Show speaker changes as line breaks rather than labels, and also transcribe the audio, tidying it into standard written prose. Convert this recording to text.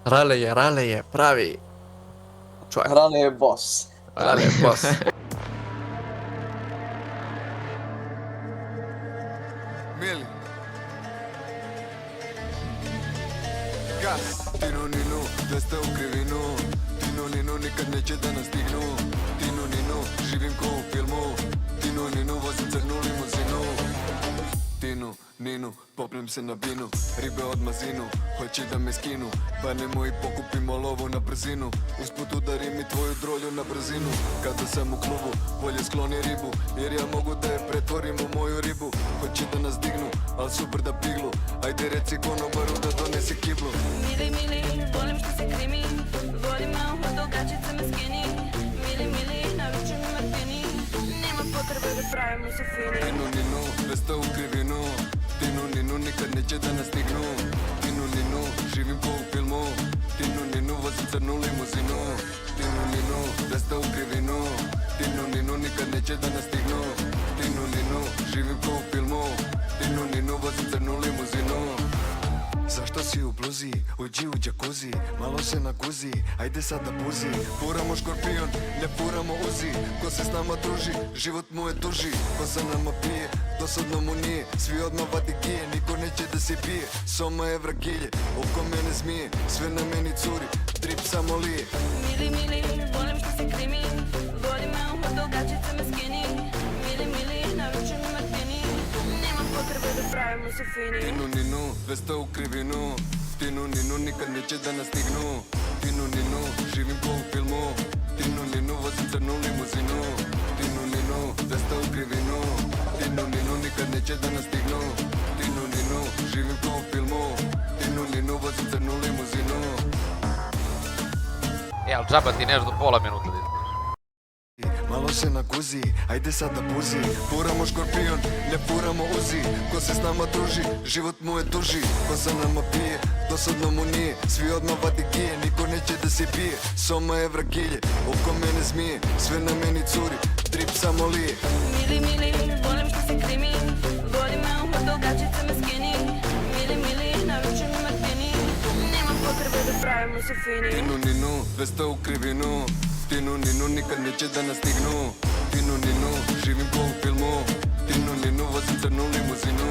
Rale je pravi čovjek.
Rale je boss.
Rale je boss.
Mili Gas Tinu ninu, 200 u krivinu. Tinu ninu, nikad neće da nas stignu. Tinu ninu, živim ko u filmu. Tinu ninu, vozim crnu limuzinu. Tinu ninu, popnem se na binu. Ribe od mazinu, hoće da me skinu. Pa nemoj pokupimo lovu na brzinu. Usput udarim i tvoju drolju na brzinu. Kada sam u klubu, bolje skloni ribu. Jer ja mogu da je pretvorim u moju ribu. Hoće da nas dignu, al super da piglu. Ajde reci konobaru da donesi kiblu.
Mili, mili, volim što se krimi. Vodi me u hodu, gačice me skini. Mili, mili, naručuj mi martini. Nema potrebe da pravimo se fini.
Tinu ninu, 200 u krivinu. Tinu ninu, nikad neće da nas stignu. Tinu ninu, živim ko u filmu. Tinu ninu, vozim crnu limuzinu. Tinu ninu, 200 u krivinu. Tinu ninu, nikad neće da nas stignu. Tinu ninu, živim ko u filmu. Tinu ninu, vozim crnu limuzinu. Zašto si u bluzi, uđi u džakuzi, malo se naguzi, ajde sad da buzi. Furamo škorpion, ne furamo uzi, ko se s nama druži, život mu je duži. Ko sa nama pije, dosadno mu nije, svi odmah vadi gije, niko neće da se bije. Soma je vragilje, oko mene zmije, sve na meni curi, drip samo lije.
Mili, mili, volim što se krimi. Vodi me u hodu, gačice me skini. Mili, mili, naručuj mi martini. Nema potrebe da pravimo se fini.
Tinu ninu, 200 u krivinu. Tinu ninu, nikad neće da nas stignu. Tinu ninu, živim ko u filmu. Tinu ninu, vozim crnu limuzinu. Tinu ninu, 200 u krivinu. Tinu ninu, nikad neće da nas stignu. Tinu ninu, živim ko u filmu. Tinu ninu, vozim crnu limuzinu.
Ali džaba ti nešto do pola minuta da izgledaš.
Malo se naguzi, ajde sad da buzi. Furamo škorpion, ne furamo uzi. Ko se s nama druži, život mu je duži. Ko sa nama pije, dosadno mu nije, svi odmah vadi gije, niko neće da se bije. Soma je vragilje, oko mene zmije, sve na meni curi, drip samo lije.
Mili, mili, volim što se krimi. Vodi me u hodu, gačice me skini. Mili, mili, naručuj mi martini. Nema potrebe da pravimo se fini.
Tinu ninu, 200 u krivinu. Tinu ninu, nikad neće da nas stignu. Tinu ninu, živim ko u filmu. Tinu ninu, vozim crnu limuzinu.